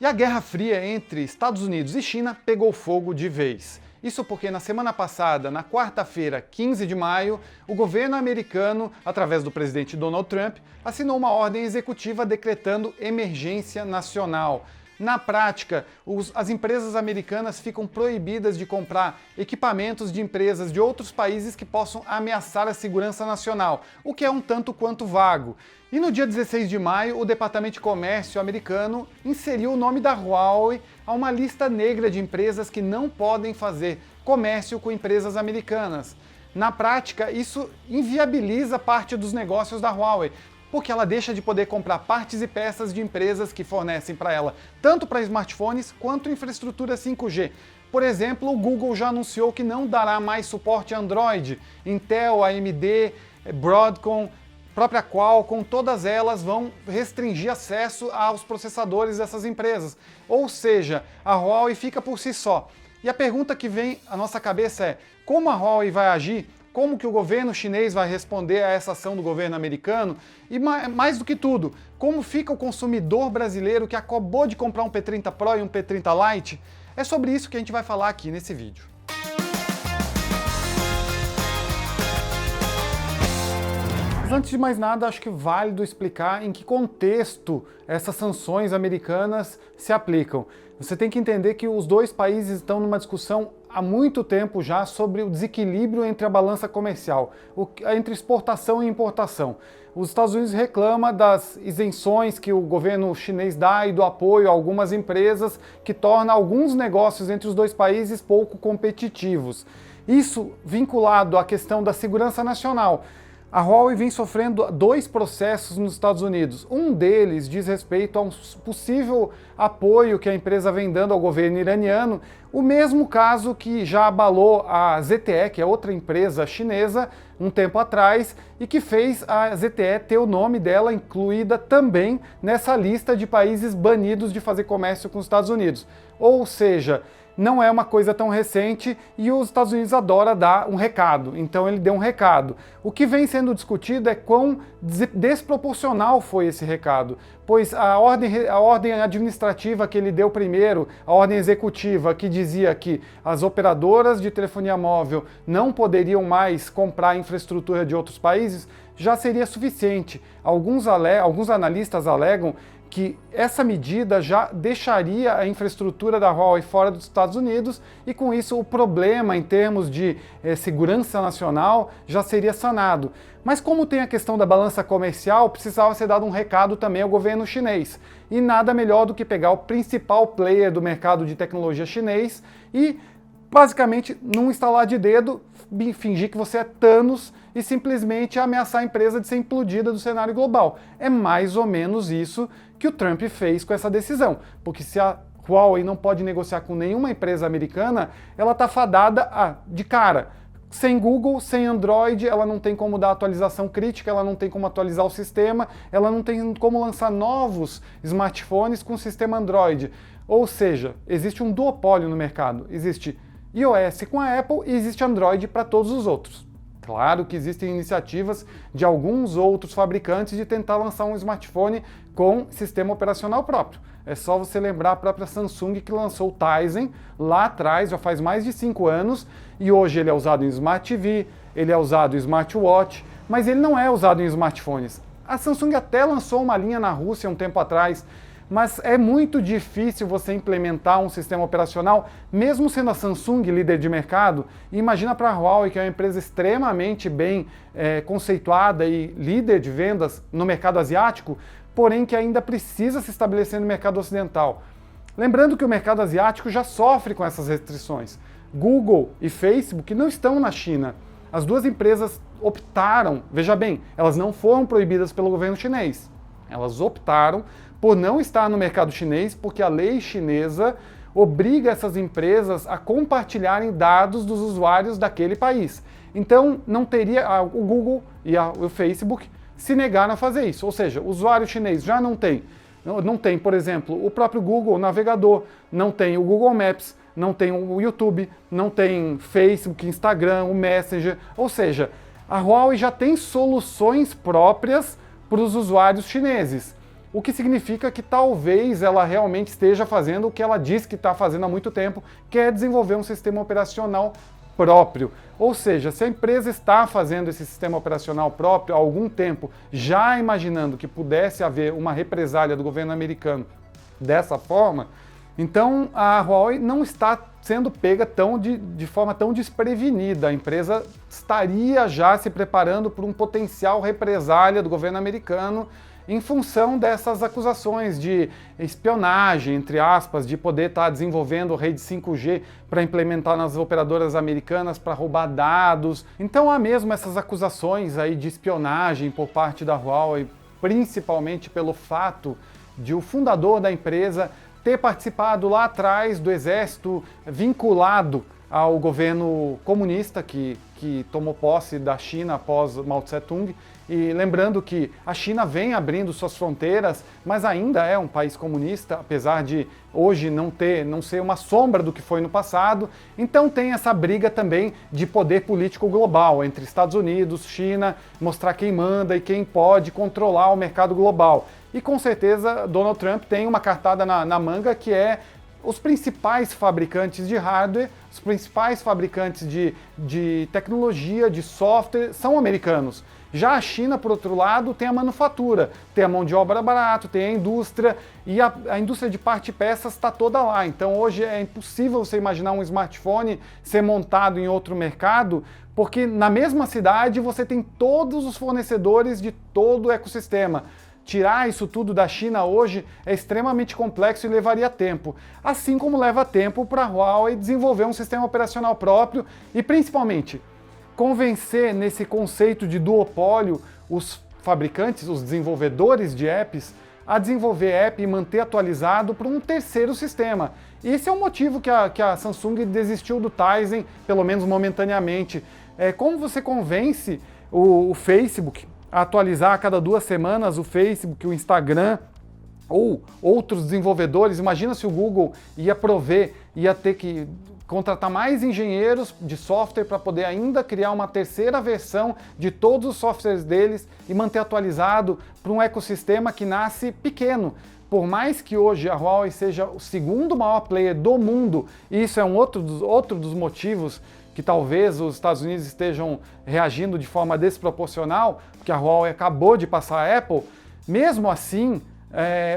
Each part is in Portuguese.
E a Guerra Fria entre Estados Unidos e China pegou fogo de vez. Isso porque na semana passada, na quarta-feira, 15 de maio, o governo americano, através do presidente Donald Trump, assinou uma ordem executiva decretando emergência nacional. Na prática, as empresas americanas ficam proibidas de comprar equipamentos de empresas de outros países que possam ameaçar a segurança nacional, o que é um tanto quanto vago. E no dia 16 de maio, o Departamento de Comércio americano inseriu o nome da Huawei a uma lista negra de empresas que não podem fazer comércio com empresas americanas. Na prática, isso inviabiliza parte dos negócios da Huawei, porque ela deixa de poder comprar partes e peças de empresas que fornecem para ela, tanto para smartphones quanto infraestrutura 5G. Por exemplo, o Google já anunciou que não dará mais suporte a Android. Intel, AMD, Broadcom, própria Qualcomm, todas elas vão restringir acesso aos processadores dessas empresas. Ou seja, a Huawei fica por si só. E a pergunta que vem à nossa cabeça é: como a Huawei vai agir? Como que o governo chinês vai responder a essa ação do governo americano? E mais do que tudo, como fica o consumidor brasileiro que acabou de comprar um P30 Pro e um P30 Lite? É sobre isso que a gente vai falar aqui nesse vídeo. Mas antes de mais nada, acho que é válido explicar em que contexto essas sanções americanas se aplicam. Você tem que entender que os dois países estão numa discussão há muito tempo já sobre o desequilíbrio entre a balança comercial, entre exportação e importação. Os Estados Unidos reclamam das isenções que o governo chinês dá e do apoio a algumas empresas que torna alguns negócios entre os dois países pouco competitivos. Isso vinculado à questão da segurança nacional. A Huawei vem sofrendo dois processos nos Estados Unidos. Um deles diz respeito a um possível apoio que a empresa vem dando ao governo iraniano, o mesmo caso que já abalou a ZTE, que é outra empresa chinesa, um tempo atrás, e que fez a ZTE ter o nome dela incluída também nessa lista de países banidos de fazer comércio com os Estados Unidos. Ou seja, não é uma coisa tão recente e os Estados Unidos adoram dar um recado, então ele deu um recado. O que vem sendo discutido é quão desproporcional foi esse recado, pois a ordem administrativa que ele deu primeiro, a ordem executiva que dizia que as operadoras de telefonia móvel não poderiam mais comprar infraestrutura de outros países, já seria suficiente. Alguns analistas alegam que essa medida já deixaria a infraestrutura da Huawei fora dos Estados Unidos e com isso o problema em termos de segurança nacional já seria sanado. Mas como tem a questão da balança comercial, precisava ser dado um recado também ao governo chinês. E nada melhor do que pegar o principal player do mercado de tecnologia chinês e basicamente, num estalar de dedo, fingir que você é Thanos e simplesmente ameaçar a empresa de ser implodida do cenário global. É mais ou menos isso que o Trump fez com essa decisão, porque se a Huawei não pode negociar com nenhuma empresa americana, ela está fadada de cara. Sem Google, sem Android, ela não tem como dar atualização crítica, ela não tem como atualizar o sistema, ela não tem como lançar novos smartphones com sistema Android. Ou seja, existe um duopólio no mercado. Existe iOS com a Apple e existe Android para todos os outros. Claro que existem iniciativas de alguns outros fabricantes de tentar lançar um smartphone com sistema operacional próprio. É só você lembrar a própria Samsung que lançou o Tizen lá atrás, já faz mais de 5 anos, e hoje ele é usado em Smart TV, ele é usado em smartwatch, mas ele não é usado em smartphones. A Samsung até lançou uma linha na Rússia um tempo atrás, mas é muito difícil você implementar um sistema operacional, mesmo sendo a Samsung líder de mercado. E imagina para a Huawei, que é uma empresa extremamente bem conceituada e líder de vendas no mercado asiático, porém que ainda precisa se estabelecer no mercado ocidental. Lembrando que o mercado asiático já sofre com essas restrições. Google e Facebook não estão na China. As duas empresas optaram, veja bem, elas não foram proibidas pelo governo chinês. Elas optaram por não estar no mercado chinês, porque a lei chinesa obriga essas empresas a compartilharem dados dos usuários daquele país. Então, não teria o Google e o Facebook se negaram a fazer isso. Ou seja, o usuário chinês já não tem. Não tem, por exemplo, o próprio Google, o navegador, não tem o Google Maps, não tem o YouTube, não tem Facebook, Instagram, o Messenger. Ou seja, a Huawei já tem soluções próprias para os usuários chineses. o que significa que talvez ela realmente esteja fazendo o que ela diz que está fazendo há muito tempo, que é desenvolver um sistema operacional próprio. Ou seja, se a empresa está fazendo esse sistema operacional próprio há algum tempo, já imaginando que pudesse haver uma represália do governo americano dessa forma, então a Huawei não está sendo pega de forma tão desprevenida. A empresa estaria já se preparando para um potencial represália do governo americano em função dessas acusações de espionagem, entre aspas, de poder estar desenvolvendo rede 5G para implementar nas operadoras americanas para roubar dados. Então há mesmo essas acusações aí de espionagem por parte da Huawei, principalmente pelo fato de o fundador da empresa ter participado lá atrás do exército vinculado ao governo comunista que tomou posse da China após Mao Tse-tung. E lembrando que a China vem abrindo suas fronteiras, mas ainda é um país comunista, apesar de hoje não ser uma sombra do que foi no passado. Então tem essa briga também de poder político global entre Estados Unidos, China, mostrar quem manda e quem pode controlar o mercado global. E com certeza Donald Trump tem uma cartada na manga, que é os principais fabricantes de hardware, os principais fabricantes de tecnologia, de software, são americanos. Já a China, por outro lado, tem a manufatura, tem a mão de obra barata, tem a indústria, e a indústria de parte e peças está toda lá. Então hoje é impossível você imaginar um smartphone ser montado em outro mercado, porque na mesma cidade você tem todos os fornecedores de todo o ecossistema. Tirar isso tudo da China hoje é extremamente complexo e levaria tempo. Assim como leva tempo para a Huawei desenvolver um sistema operacional próprio e, principalmente, convencer nesse conceito de duopólio os fabricantes, os desenvolvedores de apps, a desenvolver app e manter atualizado para um terceiro sistema. Esse é o motivo que a Samsung desistiu do Tizen, pelo menos momentaneamente. Como você convence o Facebook a atualizar a cada 2 semanas o Facebook, o Instagram ou outros desenvolvedores? Imagina se o Google ia ter que contratar mais engenheiros de software para poder ainda criar uma terceira versão de todos os softwares deles e manter atualizado para um ecossistema que nasce pequeno. Por mais que hoje a Huawei seja o segundo maior player do mundo, e isso é outro dos motivos que talvez os Estados Unidos estejam reagindo de forma desproporcional, porque a Huawei acabou de passar a Apple, mesmo assim,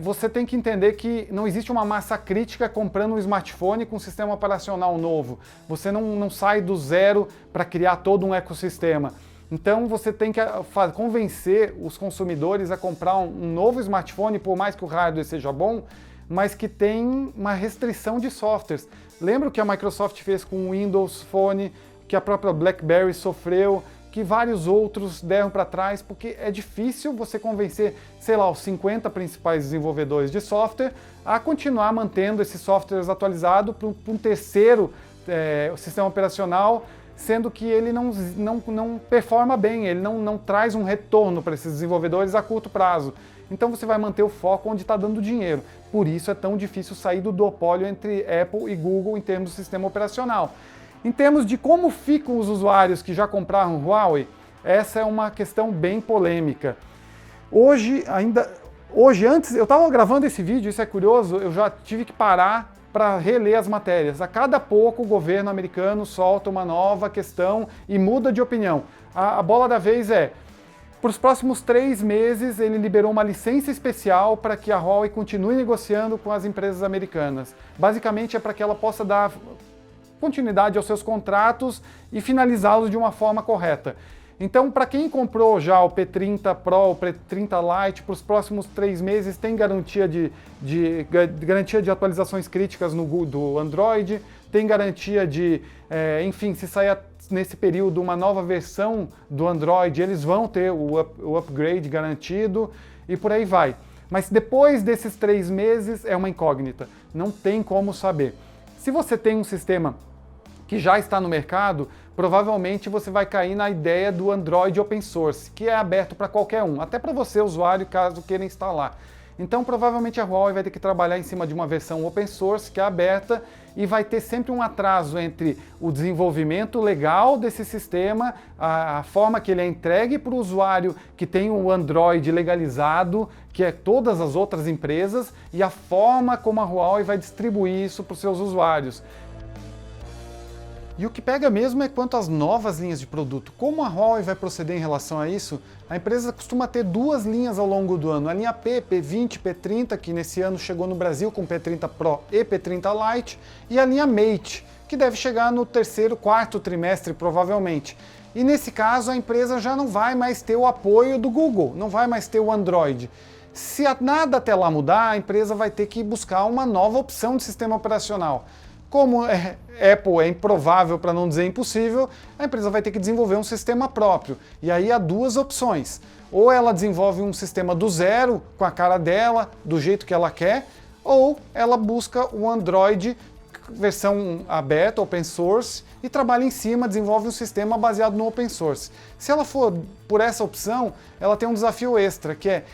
você tem que entender que não existe uma massa crítica comprando um smartphone com um sistema operacional novo. Você não sai do zero para criar todo um ecossistema. Então você tem que convencer os consumidores a comprar um novo smartphone, por mais que o hardware seja bom, mas que tem uma restrição de softwares. Lembra o que a Microsoft fez com o Windows Phone, que a própria BlackBerry sofreu, que vários outros deram para trás, porque é difícil você convencer, sei lá, os 50 principais desenvolvedores de software a continuar mantendo esses softwares atualizados para um terceiro sistema operacional, sendo que ele não performa bem, ele não traz um retorno para esses desenvolvedores a curto prazo. Então você vai manter o foco onde está dando dinheiro. Por isso é tão difícil sair do duopólio entre Apple e Google em termos do sistema operacional. Em termos de como ficam os usuários que já compraram Huawei, essa é uma questão bem polêmica. Antes, eu estava gravando esse vídeo, isso é curioso, eu já tive que parar para reler as matérias. A cada pouco o governo americano solta uma nova questão e muda de opinião. A bola da vez para os próximos 3 meses, ele liberou uma licença especial para que a Huawei continue negociando com as empresas americanas. Basicamente é para que ela possa dar continuidade aos seus contratos e finalizá-los de uma forma correta. Então, para quem comprou já o P30 Pro, o P30 Lite, para os próximos 3 meses tem garantia garantia de atualizações críticas do Android, tem garantia enfim, se sair nesse período uma nova versão do Android, eles vão ter o upgrade garantido e por aí vai. Mas depois desses 3 meses é uma incógnita, não tem como saber. Se você tem um sistema que já está no mercado, provavelmente você vai cair na ideia do Android Open Source, que é aberto para qualquer um, até para você, usuário, caso queira instalar. Então provavelmente a Huawei vai ter que trabalhar em cima de uma versão open source, que é aberta, e vai ter sempre um atraso entre o desenvolvimento legal desse sistema, a forma que ele é entregue para o usuário que tem o Android legalizado, que é todas as outras empresas, e a forma como a Huawei vai distribuir isso para os seus usuários. E o que pega mesmo é quanto às novas linhas de produto. Como a Huawei vai proceder em relação a isso? A empresa costuma ter duas linhas ao longo do ano. A linha P, P20, P30, que nesse ano chegou no Brasil com P30 Pro e P30 Lite, e a linha Mate, que deve chegar no terceiro, quarto trimestre, provavelmente. E nesse caso, a empresa já não vai mais ter o apoio do Google, não vai mais ter o Android. Se nada até lá mudar, a empresa vai ter que buscar uma nova opção de sistema operacional. Como Apple é improvável, para não dizer impossível, a empresa vai ter que desenvolver um sistema próprio. E aí há duas opções. Ou ela desenvolve um sistema do zero, com a cara dela, do jeito que ela quer, ou ela busca o Android versão aberta, open source, e trabalha em cima, desenvolve um sistema baseado no open source. Se ela for por essa opção, ela tem um desafio extra, que é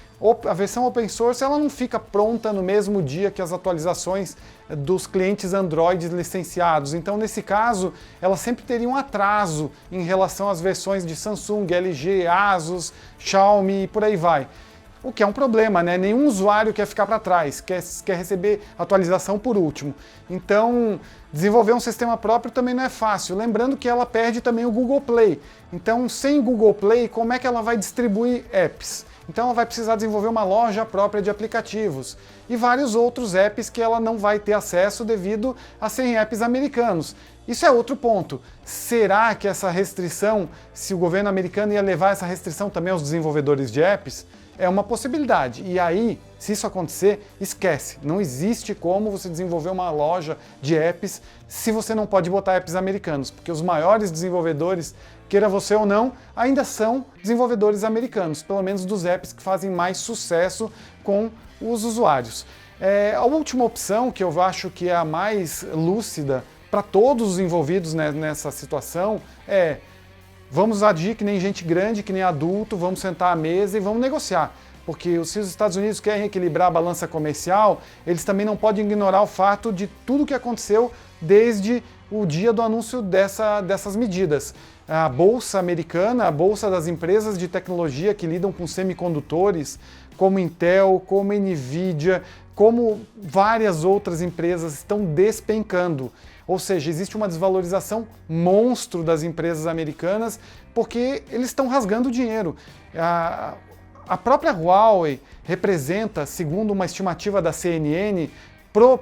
a versão open source ela não fica pronta no mesmo dia que as atualizações dos clientes Android licenciados. Então, nesse caso, ela sempre teria um atraso em relação às versões de Samsung, LG, Asus, Xiaomi e por aí vai. O que é um problema, né? Nenhum usuário quer ficar para trás, quer receber atualização por último. Então, desenvolver um sistema próprio também não é fácil. Lembrando que ela perde também o Google Play. Então, sem Google Play, como é que ela vai distribuir apps? Então, ela vai precisar desenvolver uma loja própria de aplicativos e vários outros apps que ela não vai ter acesso devido a serem apps americanos. Isso é outro ponto. Será que essa restrição, se o governo americano ia levar essa restrição também aos desenvolvedores de apps? É uma possibilidade. E aí, se isso acontecer, esquece. Não existe como você desenvolver uma loja de apps se você não pode botar apps americanos, porque os maiores desenvolvedores, queira você ou não, ainda são desenvolvedores americanos, pelo menos dos apps que fazem mais sucesso com os usuários. A última opção, que eu acho que é a mais lúcida para todos os envolvidos nessa situação, é: vamos agir que nem gente grande, que nem adulto, vamos sentar à mesa e vamos negociar. Porque se os Estados Unidos querem equilibrar a balança comercial, eles também não podem ignorar o fato de tudo que aconteceu desde o dia do anúncio dessas medidas. A bolsa americana, a bolsa das empresas de tecnologia que lidam com semicondutores, como Intel, como Nvidia, como várias outras empresas estão despencando. Ou seja, existe uma desvalorização monstro das empresas americanas porque eles estão rasgando dinheiro. A própria Huawei representa, segundo uma estimativa da CNN,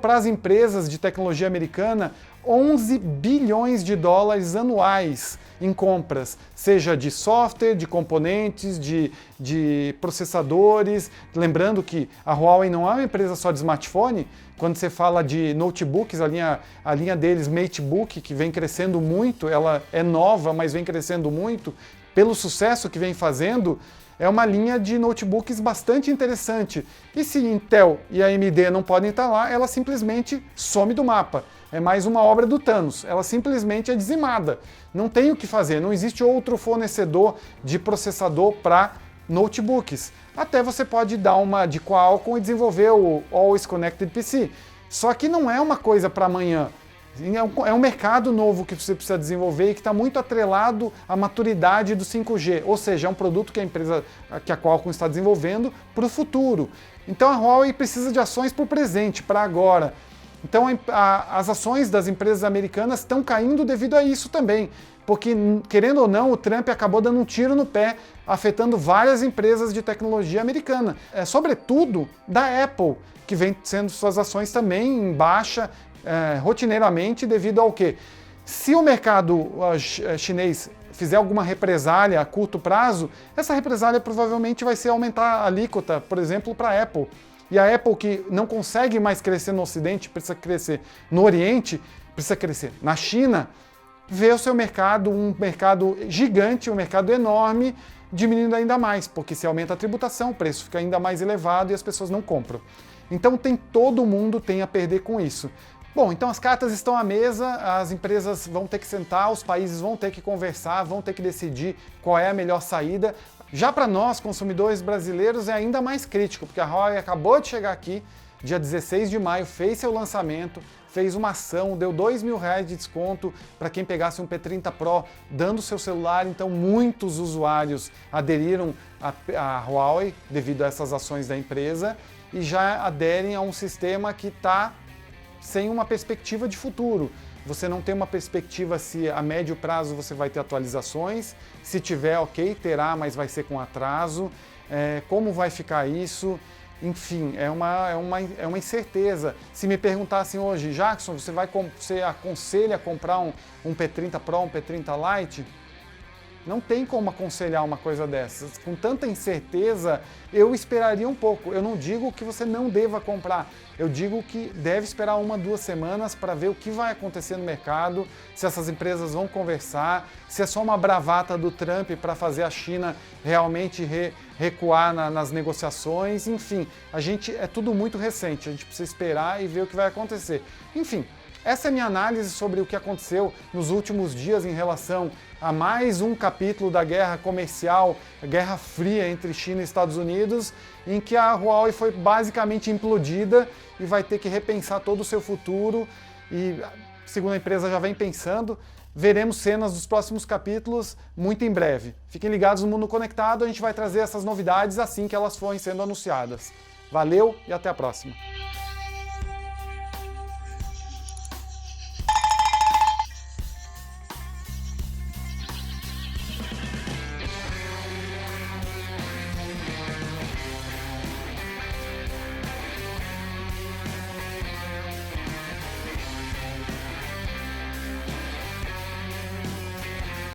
para as empresas de tecnologia americana, 11 bilhões de dólares anuais em compras, seja de software, de componentes, de processadores. Lembrando que a Huawei não é uma empresa só de smartphone. Quando você fala de notebooks, a linha deles, MateBook, que vem crescendo muito, ela é nova, mas vem crescendo muito, pelo sucesso que vem fazendo, é uma linha de notebooks bastante interessante. E se Intel e a AMD não podem estar lá, ela simplesmente some do mapa. É mais uma obra do Thanos, ela simplesmente é dizimada. Não tem o que fazer, não existe outro fornecedor de processador para notebooks. Até você pode dar uma de Qualcomm e desenvolver o Always Connected PC. Só que não é uma coisa para amanhã. É um mercado novo que você precisa desenvolver e que está muito atrelado à maturidade do 5G, ou seja, é um produto que a Qualcomm está desenvolvendo para o futuro. Então a Huawei precisa de ações para o presente, para agora. Então as ações das empresas americanas estão caindo devido a isso também, porque, querendo ou não, o Trump acabou dando um tiro no pé, afetando várias empresas de tecnologia americana, sobretudo da Apple, que vem sendo suas ações também em baixa, rotineiramente, devido ao quê? Se o mercado chinês fizer alguma represália a curto prazo, essa represália provavelmente vai ser aumentar a alíquota, por exemplo, para a Apple. E a Apple, que não consegue mais crescer no Ocidente, precisa crescer no Oriente, precisa crescer na China, vê o seu mercado, um mercado gigante, um mercado enorme, diminuindo ainda mais, porque se aumenta a tributação, o preço fica ainda mais elevado e as pessoas não compram. Então todo mundo tem a perder com isso. Bom, então as cartas estão à mesa, as empresas vão ter que sentar, os países vão ter que conversar, vão ter que decidir qual é a melhor saída. Já para nós, consumidores brasileiros, é ainda mais crítico, porque a Huawei acabou de chegar aqui, dia 16 de maio, fez seu lançamento, fez uma ação, deu R$2.000 de desconto para quem pegasse um P30 Pro dando seu celular, então muitos usuários aderiram à Huawei devido a essas ações da empresa e já aderem a um sistema que está sem uma perspectiva de futuro. Você não tem uma perspectiva se a médio prazo você vai ter atualizações, se tiver, ok, terá, mas vai ser com atraso, como vai ficar isso? Enfim, é uma incerteza. Se me perguntassem hoje, Jackson, você aconselha comprar um P30 Pro, um P30 Lite? Não tem como aconselhar uma coisa dessas. Com tanta incerteza, eu esperaria um pouco. Eu não digo que você não deva comprar. Eu digo que deve esperar 1, 2 semanas para ver o que vai acontecer no mercado, se essas empresas vão conversar, se é só uma bravata do Trump para fazer a China realmente recuar nas negociações. Enfim, é tudo muito recente. A gente precisa esperar e ver o que vai acontecer. Enfim, essa é a minha análise sobre o que aconteceu nos últimos dias em relação a mais um capítulo da guerra comercial, a guerra fria entre China e Estados Unidos, em que a Huawei foi basicamente implodida e vai ter que repensar todo o seu futuro e, segundo a empresa já vem pensando, veremos cenas dos próximos capítulos muito em breve. Fiquem ligados no Mundo Conectado, a gente vai trazer essas novidades assim que elas forem sendo anunciadas. Valeu e até a próxima!